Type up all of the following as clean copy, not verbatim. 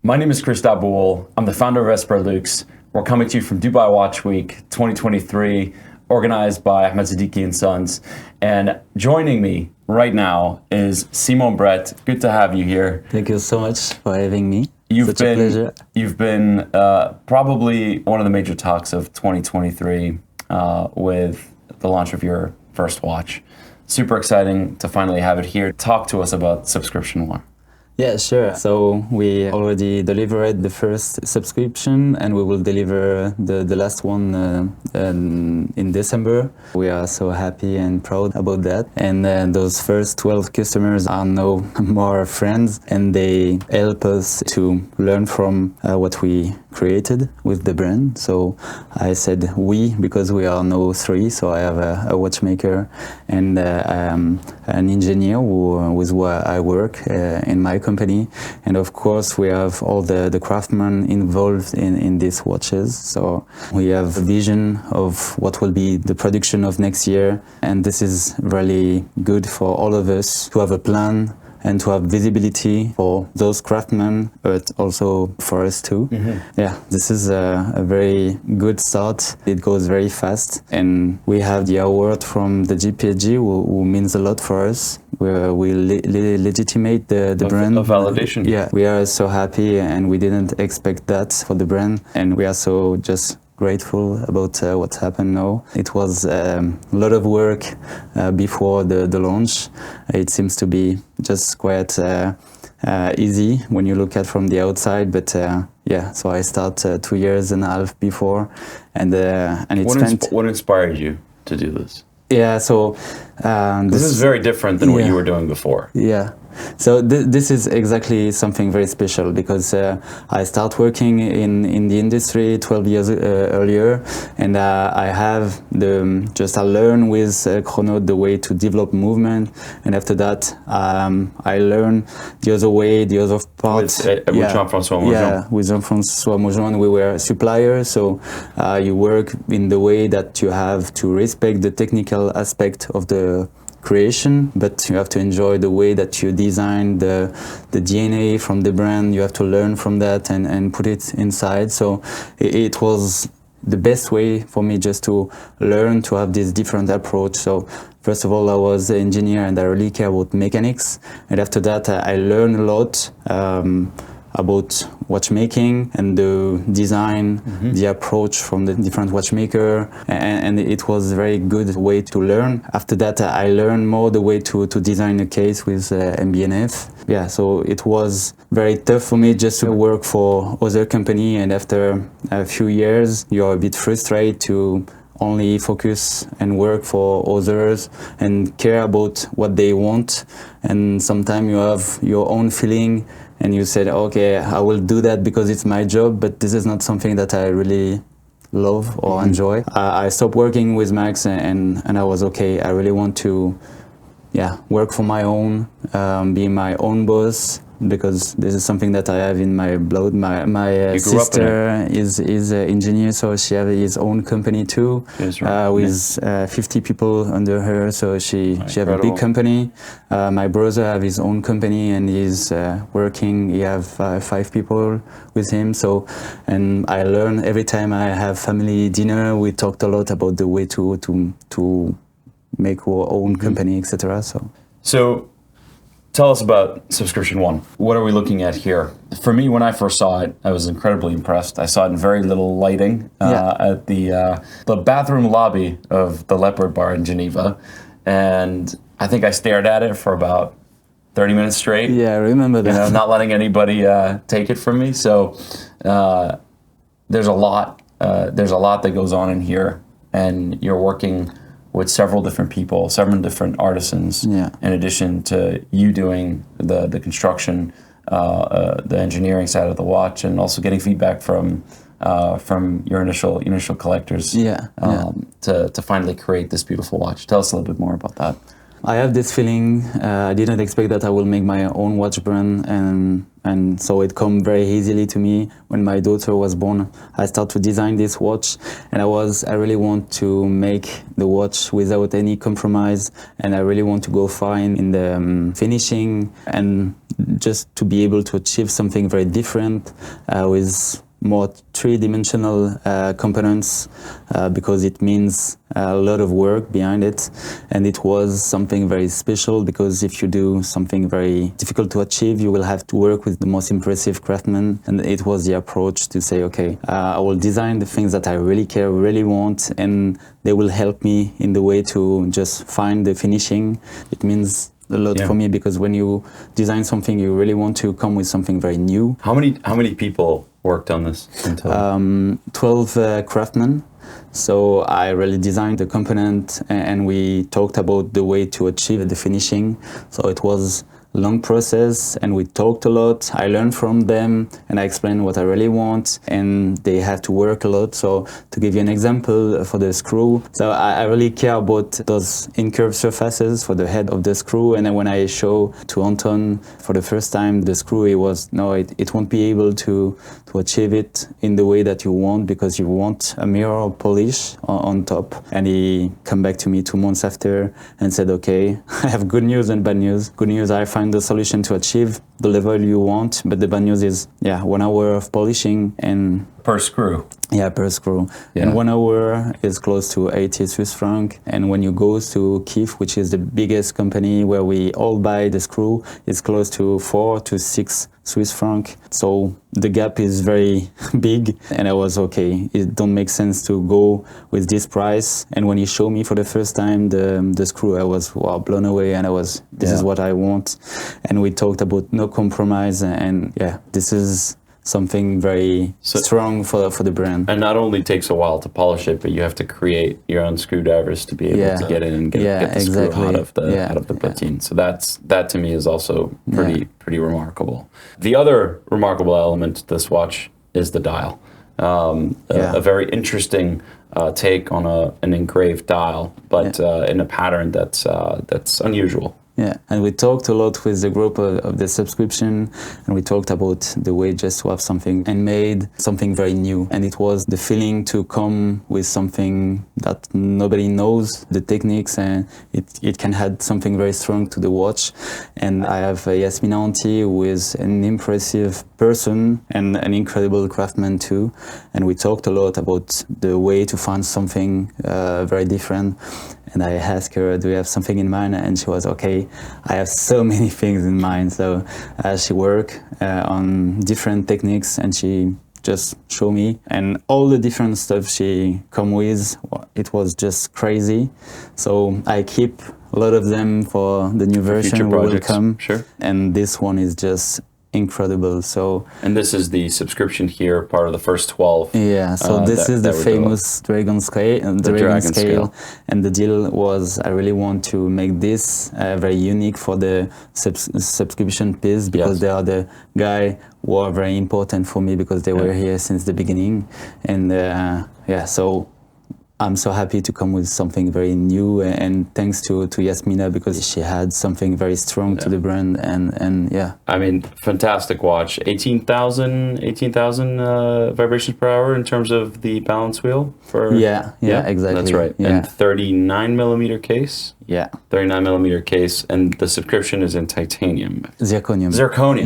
My name is Chris Daboul. I'm the founder of Esper Lux. We're coming to you from Dubai Watch Week 2023, organized by Ahmed Zadiki and Sons. And joining me right now is Simon Brette. Good to have you here. Thank you so much for having me. You've been probably one of the major talks of 2023 with the launch of your first watch. Super exciting to finally have it here. Talk to us about Subscription One. Yeah, sure. So we already delivered the first subscription and we will deliver the last one in December. We are so happy and proud about that. And those first 12 customers are now more friends and they help us to learn from what we created with the brand. So I said we because we are now 3. So I have a watchmaker and an engineer with who I work in my company, and of course we have all the craftsmen involved in these watches. So we have a vision of what will be the production of next year, and this is really good for all of us to have a plan and to have visibility for those craftsmen, but also for us too. Mm-hmm. Yeah, this is a very good start. It goes very fast, and we have the award from the GPHG, who means a lot for us. We legitimate the brand. A validation. Yeah, we are so happy, and we didn't expect that for the brand, and we are so just grateful about what's happened now. It was a lot of work before the launch. It seems to be just quite easy when you look at from the outside, but yeah, so I started 2.5 years before, and What inspired you to do this? Yeah, so this is very different than what you were doing before. Yeah. So this is exactly something very special because I started working in the industry 12 years earlier, and I learn with Chrono the way to develop movement, and after that I learned the other part. With Jean-François Maujon. Yeah, with Jean-François Maujon, we were suppliers, so you work in the way that you have to respect the technical aspect of the creation, but you have to enjoy the way that you design the DNA from the brand. You have to learn from that and put it inside. So it was the best way for me just to learn to have this different approach. So first of all, I was an engineer and I really care about mechanics. And after that, I learned a lot about watchmaking and the design, the approach from the different watchmaker, and it was a very good way to learn. After that, I learned more the way to design a case with MB&F. Yeah, so it was very tough for me just to work for other company, and after a few years, you're a bit frustrated to only focus and work for others and care about what they want, and sometimes you have your own feeling and you said, okay, I will do that because it's my job, but this is not something that I really love or enjoy. I stopped working with Max and I was okay. I really want to work for my own, be my own boss, because this is something that I have in my blood. My sister is an engineer, so she has his own company too, with 50 people under her. So she has a big company. My brother have his own company and he's working. He have 5 people with him. So, and I learn every time I have family dinner. We talked a lot about the way to make our own company, etc. So. Tell us about Subscription One. What are we looking at here? For me, when I first saw it, I was incredibly impressed. I saw it in very little lighting at the bathroom lobby of the Leopard Bar in Geneva, and I think I stared at it for about 30 minutes straight. Yeah, I remember that. You know, not letting anybody take it from me. So there's a lot. There's a lot that goes on in here, and you're working with several different people, 7 different artisans, in addition to you doing the construction, the engineering side of the watch, and also getting feedback from your initial collectors to finally create this beautiful watch. Tell us a little bit more about that. I have this feeling, I didn't expect that I will make my own watch brand, and And so it come very easily to me. When my daughter was born, I started to design this watch, and I really want to make the watch without any compromise, and I really want to go far in the finishing, and just to be able to achieve something very different with more three-dimensional components, because it means a lot of work behind it, and it was something very special, because if you do something very difficult to achieve, you will have to work with the most impressive craftsmen, and it was the approach to say, okay, I will design the things that I really care, really want, and they will help me in the way to just find the finishing. It means a lot for me, because when you design something, you really want to come with something very new. How many people worked on this until? 12 craftsmen. So I really designed the component, and we talked about the way to achieve the finishing. So it was a long process, and we talked a lot. I learned from them, and I explained what I really want, and they have to work a lot. So to give you an example for the screw, so I really care about those incurved surfaces for the head of the screw. And then when I show to Anton for the first time the screw, he was, no, it won't be able to achieve it in the way that you want, because you want a mirror polish on top. And he come back to me 2 months after and said, okay, I have good news and bad news. Good news, I find the solution to achieve the level you want, but the bad news is, 1 hour of polishing and Per screw. Yeah, per screw. Yeah. And 1 hour is close to 80 Swiss franc. And when you go to Kif, which is the biggest company where we all buy the screw, it's close to 4 to 6 Swiss franc. So the gap is very big. And I was, okay, it don't make sense to go with this price. And when he showed me for the first time the screw, I was blown away. And I was, this is what I want. And we talked about no compromise. And this is something very strong for the brand. And not only takes a while to polish it, but you have to create your own screwdrivers to be able to get in and get the screw out of the platine. So that to me is also pretty remarkable. The other remarkable element to this watch is the dial. A very interesting take on an engraved dial, but in a pattern that's unusual. Yeah, and we talked a lot with the group of the subscription, and we talked about the way just to have something handmade, something very new. And it was the feeling to come with something that nobody knows, the techniques, and it can add something very strong to the watch. And I have Yasmina Auntie, who is an impressive person and an incredible craftsman too. And we talked a lot about the way to find something very different. And I asked her, do you have something in mind? And she was, okay, I have so many things in mind. So she worked on different techniques, and she just showed me. And all the different stuff she come with, it was just crazy. So I keep a lot of them for the new version that will come. Sure. And this one is just incredible. So, and this is the subscription here, part of the first 12. Yeah, so this is the famous dragon scale, dragon scale. And the deal was, I really want to make this very unique for the subscription piece, because they are the guy who are very important for me, because they were here since the beginning. And so I'm so happy to come with something very new, and thanks to Yasmina, because she had something very strong to the brand, and I mean, fantastic watch. 18,000 vibrations per hour in terms of the balance wheel for exactly. That's right. Yeah. And 39 millimeter case. Yeah. 39 millimeter case, and the subscription is in titanium. Zirconium.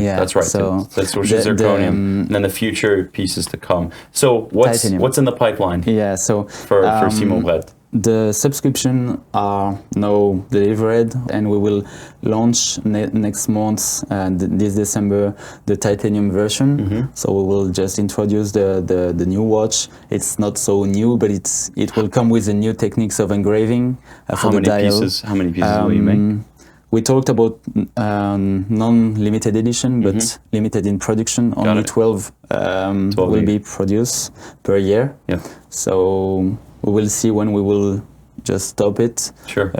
Yeah, that's right. So that's zirconium. And then the future pieces to come. So what's in the pipeline? Yeah. So for Simon Brette. The subscription are now delivered, and we will launch next month, this December, the titanium version. Mm-hmm. So we will just introduce the new watch. It's not so new, but it will come with the new techniques of engraving for the dial. How many pieces will you make? We talked about non-limited edition, but limited in production. Only 12 will be produced per year. Yeah. So we will see when we will just stop it. Sure.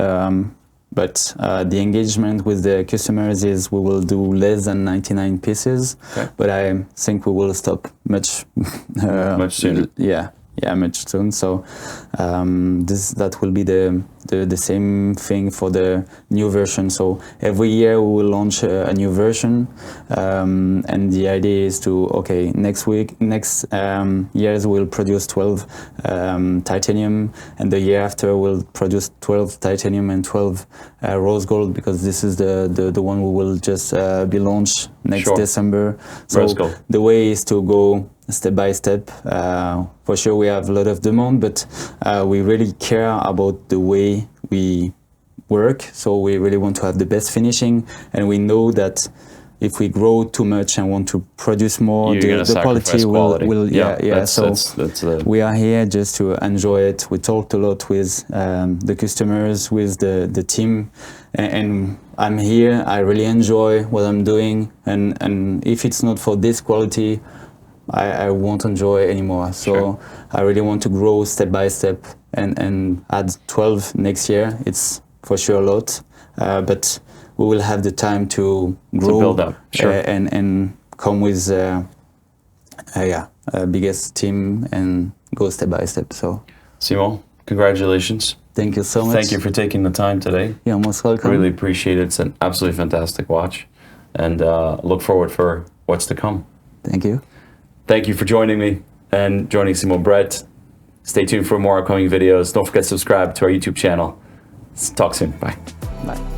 But the engagement with the customers is we will do less than 99 pieces. Okay. But I think we will stop much sooner. Yeah. yeah, much soon. So that will be the same thing for the new version. So every year we will launch a new version, and the idea is to next years we'll produce 12 titanium, and the year after we'll produce 12 titanium and 12 rose gold, because this is the one we will just be launched next December. So the way is to go step by step. For sure we have a lot of demand, but we really care about the way we work, so we really want to have the best finishing, and we know that if we grow too much and want to produce more, the quality will we are here just to enjoy it. We talked a lot with the customers, with the team, and I'm here, I really enjoy what I'm doing, and if it's not for this quality, I won't enjoy anymore. So I really want to grow step by step and add 12 next year. It's for sure a lot, but we will have the time to grow, to build up, and come with a biggest team and go step by step. So Simon, congratulations. Thank you so much. Thank you for taking the time today. You're most welcome. Really appreciate it. It's an absolutely fantastic watch, and look forward for what's to come. Thank you. Thank you for joining me and joining Simon Brette. Stay tuned for more upcoming videos. Don't forget to subscribe to our YouTube channel. Talk soon. Bye. Bye.